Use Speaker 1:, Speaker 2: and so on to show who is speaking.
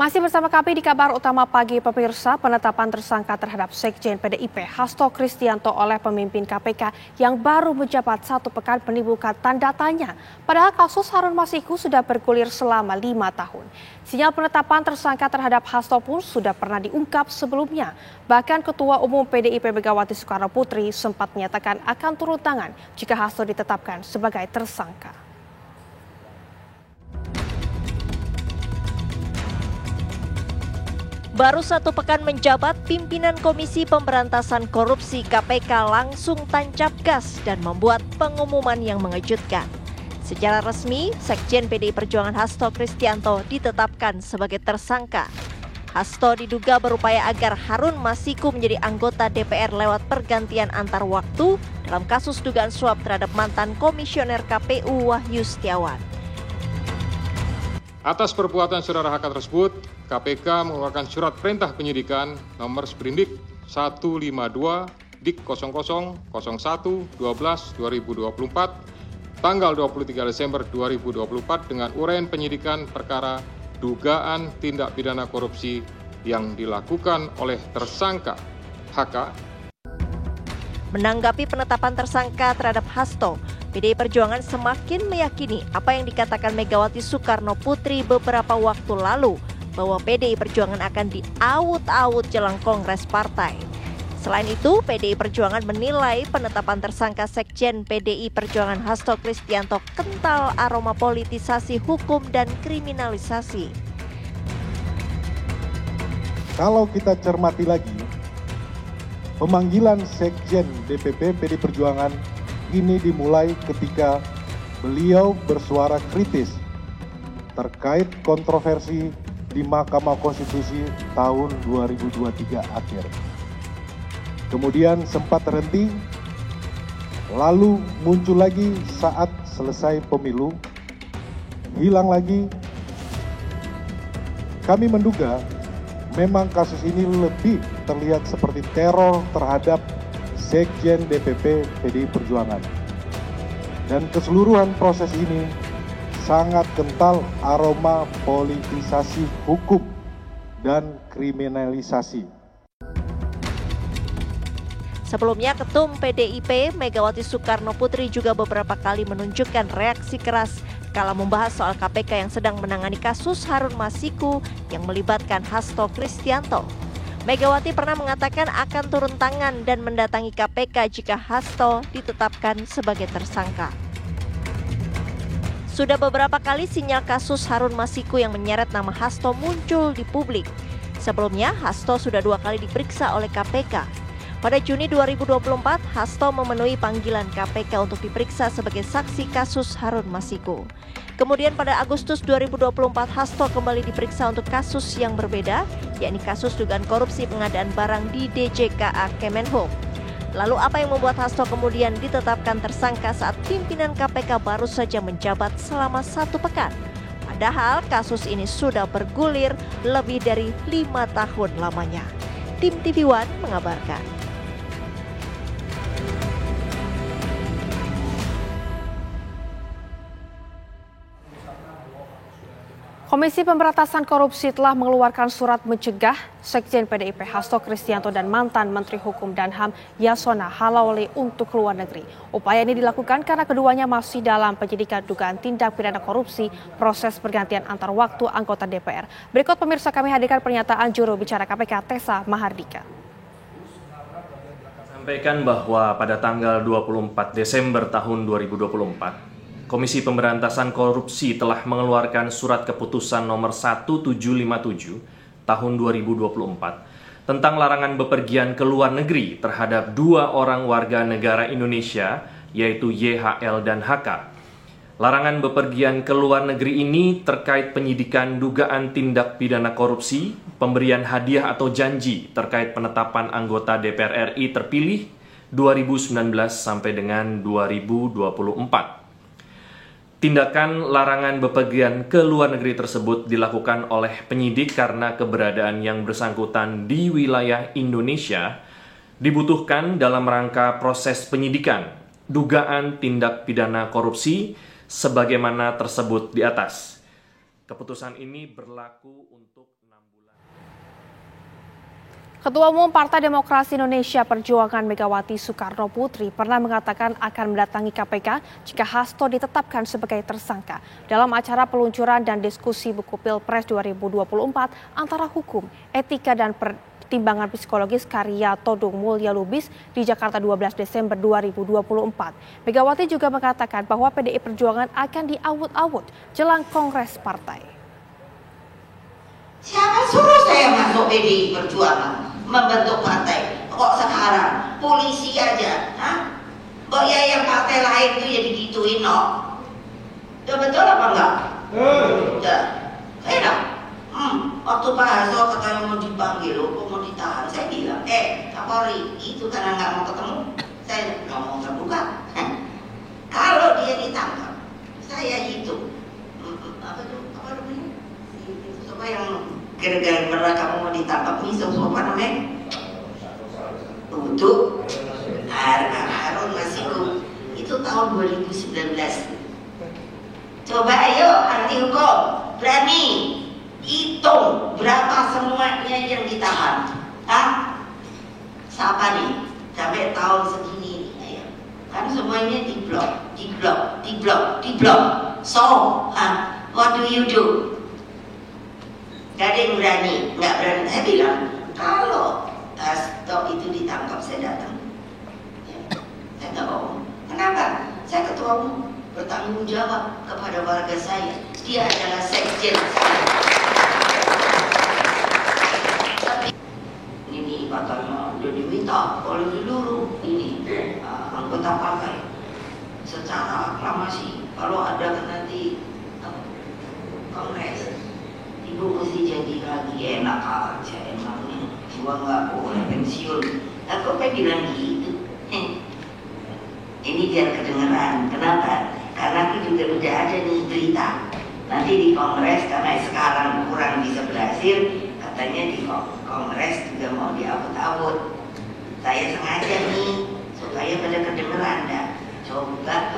Speaker 1: Masih bersama kami di kabar utama pagi pemirsa, penetapan tersangka terhadap Sekjen PDIP Hasto Kristianto oleh pemimpin KPK yang baru menjabat 1 pekan menimbulkan tanda tanya. Padahal kasus Harun Masiku sudah bergulir selama 5 tahun. Sinyal penetapan tersangka terhadap Hasto pun sudah pernah diungkap sebelumnya. Bahkan Ketua Umum PDIP Megawati Soekarno Putri sempat menyatakan akan turun tangan jika Hasto ditetapkan sebagai tersangka.
Speaker 2: Baru 1 pekan menjabat, pimpinan Komisi Pemberantasan Korupsi KPK langsung tancap gas dan membuat pengumuman yang mengejutkan. Secara resmi, Sekjen PDI Perjuangan Hasto Kristianto ditetapkan sebagai tersangka. Hasto diduga berupaya agar Harun Masiku menjadi anggota DPR lewat pergantian antar waktu dalam kasus dugaan suap terhadap mantan Komisioner KPU Wahyu Setiawan.
Speaker 3: Atas perbuatan saudara HK tersebut, KPK mengeluarkan surat perintah penyidikan nomor Sprindik 152 Dik 0001 12 2024 tanggal 23 Desember 2024 dengan uraian penyidikan perkara dugaan tindak pidana korupsi yang dilakukan oleh tersangka HK.
Speaker 2: Menanggapi penetapan tersangka terhadap Hasto, PDI Perjuangan semakin meyakini apa yang dikatakan Megawati Soekarno Putri beberapa waktu lalu bahwa PDI Perjuangan akan diaut-aut jelang Kongres Partai. Selain itu, PDI Perjuangan menilai penetapan tersangka Sekjen PDI Perjuangan Hasto Kristianto kental aroma politisasi hukum dan kriminalisasi.
Speaker 4: Kalau kita cermati lagi, pemanggilan Sekjen DPP PDI Perjuangan ini dimulai ketika beliau bersuara kritis terkait kontroversi di Mahkamah Konstitusi tahun 2023 akhir. Kemudian sempat terhenti, lalu muncul lagi saat selesai pemilu, hilang lagi. Kami menduga memang kasus ini lebih terlihat seperti teror terhadap Sekjen DPP PDI Perjuangan. Dan keseluruhan proses ini sangat kental aroma politisasi hukum dan kriminalisasi.
Speaker 2: Sebelumnya, Ketum PDIP Megawati Soekarno Putri juga beberapa kali menunjukkan reaksi keras kala membahas soal KPK yang sedang menangani kasus Harun Masiku yang melibatkan Hasto Kristianto. Megawati pernah mengatakan akan turun tangan dan mendatangi KPK jika Hasto ditetapkan sebagai tersangka. Sudah beberapa kali sinyal kasus Harun Masiku yang menyeret nama Hasto muncul di publik. Sebelumnya, Hasto sudah 2 kali diperiksa oleh KPK. Pada Juni 2024, Hasto memenuhi panggilan KPK untuk diperiksa sebagai saksi kasus Harun Masiku. Kemudian pada Agustus 2024, Hasto kembali diperiksa untuk kasus yang berbeda, yakni kasus dugaan korupsi pengadaan barang di DJKA Kemenhub. Lalu apa yang membuat Hasto kemudian ditetapkan tersangka saat pimpinan KPK baru saja menjabat selama 1 pekan? Padahal kasus ini sudah bergulir lebih dari 5 tahun lamanya. Tim TV One mengabarkan.
Speaker 1: Komisi Pemberantasan Korupsi telah mengeluarkan surat mencegah Sekjen PDIP Hasto Kristianto dan mantan Menteri Hukum dan HAM Yasona Halauli untuk keluar negeri. Upaya ini dilakukan karena keduanya masih dalam penyidikan dugaan tindak pidana korupsi proses pergantian antar waktu anggota DPR. Berikut pemirsa kami hadirkan pernyataan juru bicara KPK Tessa Mahardika.
Speaker 5: Sampaikan bahwa pada tanggal 24 Desember tahun 2024, Komisi Pemberantasan Korupsi telah mengeluarkan surat keputusan nomor 1757 tahun 2024 tentang larangan bepergian ke luar negeri terhadap 2 orang warga negara Indonesia, yaitu YHL dan HK. Larangan bepergian ke luar negeri ini terkait penyidikan dugaan tindak pidana korupsi, pemberian hadiah atau janji terkait penetapan anggota DPR RI terpilih 2019 sampai dengan 2024. Tindakan larangan bepergian ke luar negeri tersebut dilakukan oleh penyidik karena keberadaan yang bersangkutan di wilayah Indonesia dibutuhkan dalam rangka proses penyidikan dugaan tindak pidana korupsi sebagaimana tersebut di atas. Keputusan ini berlaku untuk untuk 6 bulan.
Speaker 1: Ketua Umum Partai Demokrasi Indonesia Perjuangan Megawati Soekarno Putri pernah mengatakan akan mendatangi KPK jika Hasto ditetapkan sebagai tersangka dalam acara peluncuran dan diskusi buku Pilpres 2024 antara hukum, etika, dan pertimbangan psikologis karya Todung Mulya Lubis di Jakarta 12 Desember 2024. Megawati juga mengatakan bahwa PDI Perjuangan akan diawut-awut jelang Kongres Partai.
Speaker 6: Siapa suruh saya masuk PDI Perjuangan? Membentuk partai. Kok sekarang polisi aja, Mbak ya yang partai lain tuh ya digituin, no? Ya betul apa enggak? Ya, saya dah. Waktu Pak Hasto katanya mau dipanggil, mau ditahan, saya bilang, Kapolri, itu karena nggak mau ketemu, saya ngomong terbuka. Kalau dia ditangkap, saya hitung. Apa namanya? Siapa yang gara-gara pernah kamu mau ditangkap nih, apa namanya? Untuk Harun Masiku itu tahun 2019. Coba ayo ahli hukum berani hitung berapa semuanya yang ditahan. Siapa nih sampai tahun segini? Ayo. Kan semuanya diblok. So, what do you do? Gak ada yang berani, nggak berani. Saya bilang, kalau Hasto itu ditangkap, saya datang. Saya nggak bohong. Kenapa? Saya ketua umum, bertanggung jawab kepada warga saya. Dia adalah sekjen saya. Tapi ini katanya udah diminta oleh seluruh ini anggota partai secara aklamasi. Kalau ada nanti kongres, Ibu mesti jadi lagi enak aja emangnya. Gua nggak boleh pensiun. Aku pengen bilang gitu. Ini biar kedengeran. Kenapa? Karena aku juga udah ada nih berita. Nanti di kongres karena sekarang kurang bisa berhasil, katanya di kongres juga mau diawut-awut. Saya sengaja nih supaya pada kedengeran dah. Coba